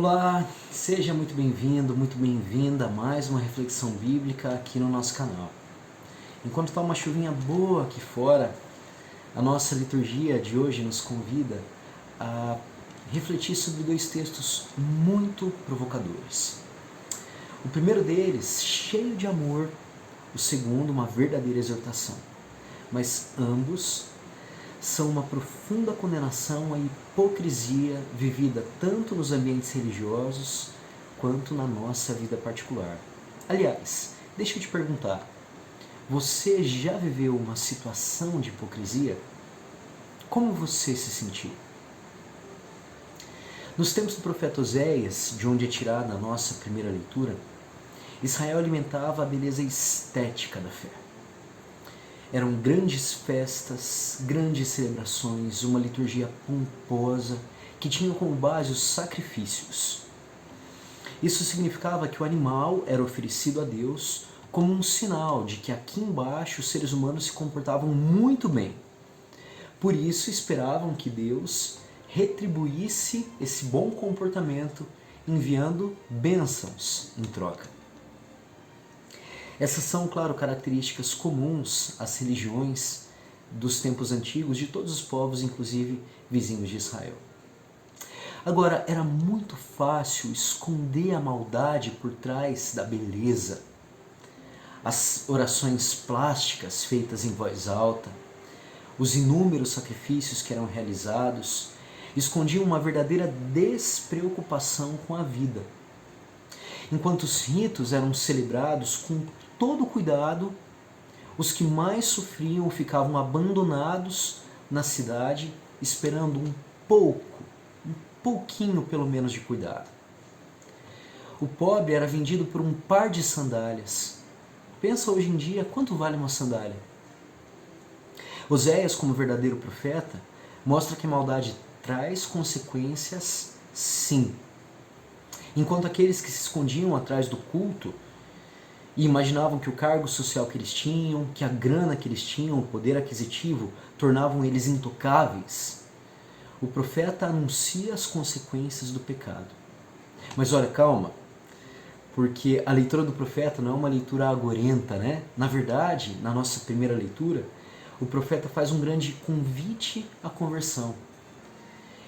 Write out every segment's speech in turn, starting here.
Olá, seja muito bem-vindo, muito bem-vinda a mais uma reflexão bíblica aqui no nosso canal. Enquanto está uma chuvinha boa aqui fora, a nossa liturgia de hoje nos convida a refletir sobre dois textos muito provocadores. O primeiro deles, cheio de amor, o segundo, uma verdadeira exortação. Mas ambos são uma profunda condenação à hipocrisia vivida tanto nos ambientes religiosos quanto na nossa vida particular. Aliás, deixa eu te perguntar, você já viveu uma situação de hipocrisia? Como você se sentiu? Nos tempos do profeta Oséias, de onde é tirada a nossa primeira leitura, Israel alimentava a beleza estética da fé. Eram grandes festas, grandes celebrações, uma liturgia pomposa que tinha como base os sacrifícios. Isso significava que o animal era oferecido a Deus como um sinal de que aqui embaixo os seres humanos se comportavam muito bem. Por isso esperavam que Deus retribuísse esse bom comportamento enviando bênçãos em troca. Essas são, claro, características comuns às religiões dos tempos antigos, de todos os povos, inclusive vizinhos de Israel. Agora, era muito fácil esconder a maldade por trás da beleza. As orações plásticas feitas em voz alta, os inúmeros sacrifícios que eram realizados, escondiam uma verdadeira despreocupação com a vida. Enquanto os ritos eram celebrados com todo cuidado, os que mais sofriam ficavam abandonados na cidade, esperando um pouquinho pelo menos de cuidado. O pobre era vendido por um par de sandálias. Pensa hoje em dia, quanto vale uma sandália? Oséias, como verdadeiro profeta, mostra que a maldade traz consequências, sim. Enquanto aqueles que se escondiam atrás do culto e imaginavam que o cargo social que eles tinham, que a grana que eles tinham, o poder aquisitivo, tornavam eles intocáveis, o profeta anuncia as consequências do pecado. Mas olha, calma, porque a leitura do profeta não é uma leitura agorenta, né? Na verdade, na nossa primeira leitura, o profeta faz um grande convite à conversão,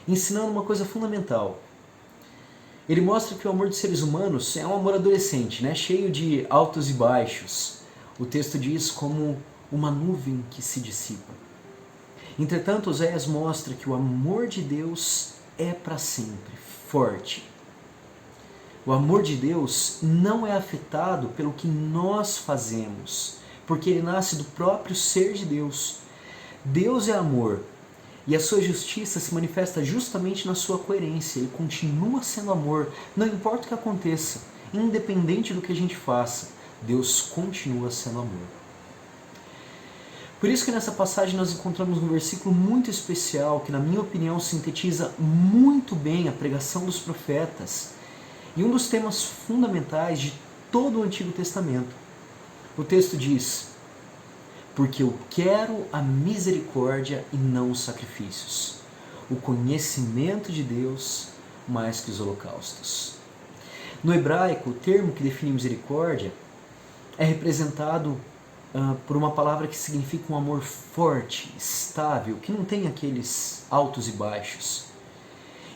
ensinando uma coisa fundamental. Ele mostra que o amor dos seres humanos é um amor adolescente, né? Cheio de altos e baixos. O texto diz como uma nuvem que se dissipa. Entretanto, Oséias mostra que o amor de Deus é para sempre, forte. O amor de Deus não é afetado pelo que nós fazemos, porque ele nasce do próprio ser de Deus. Deus é amor. E a sua justiça se manifesta justamente na sua coerência. Ele continua sendo amor, não importa o que aconteça, independente do que a gente faça, Deus continua sendo amor. Por isso que nessa passagem nós encontramos um versículo muito especial, que na minha opinião sintetiza muito bem a pregação dos profetas, e um dos temas fundamentais de todo o Antigo Testamento. O texto diz: porque eu quero a misericórdia e não os sacrifícios, o conhecimento de Deus mais que os holocaustos. No hebraico, o termo que define misericórdia é representado por uma palavra que significa um amor forte, estável, que não tem aqueles altos e baixos.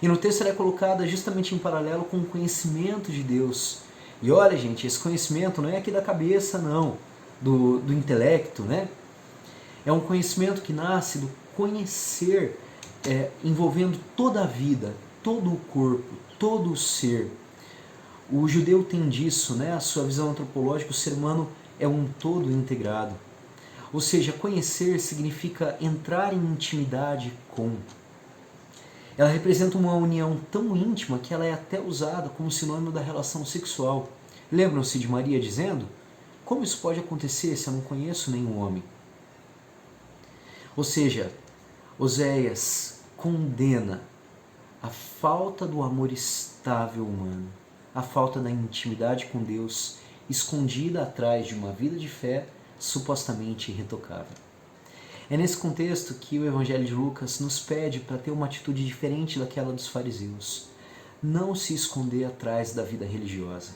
E no texto ela é colocada justamente em paralelo com o conhecimento de Deus. E olha, gente, esse conhecimento não é aqui da cabeça, não. Do intelecto, né? É um conhecimento que nasce do conhecer, envolvendo toda a vida, todo o corpo, todo o ser. O judeu tem disso, né? A sua visão antropológica, o ser humano é um todo integrado. Ou seja, conhecer significa entrar em intimidade com. Ela representa uma união tão íntima que ela é até usada como sinônimo da relação sexual. Lembram-se de Maria dizendo: como isso pode acontecer se eu não conheço nenhum homem? Ou seja, Oséias condena a falta do amor estável humano, a falta da intimidade com Deus, escondida atrás de uma vida de fé supostamente irretocável. É nesse contexto que o Evangelho de Lucas nos pede para ter uma atitude diferente daquela dos fariseus. não se esconder atrás da vida religiosa,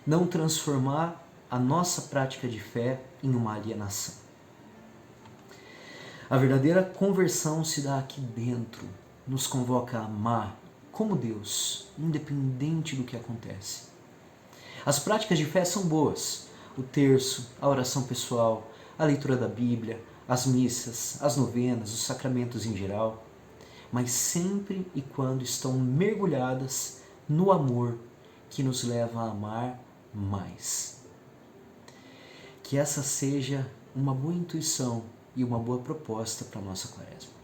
não transformar a nossa prática de fé em uma alienação. A verdadeira conversão se dá aqui dentro, nos convoca a amar como Deus, independente do que acontece. As práticas de fé são boas, o terço, a oração pessoal, a leitura da Bíblia, as missas, as novenas, os sacramentos em geral, mas sempre e quando estão mergulhadas no amor que nos leva a amar mais. Que essa seja uma boa intuição e uma boa proposta para a nossa Quaresma.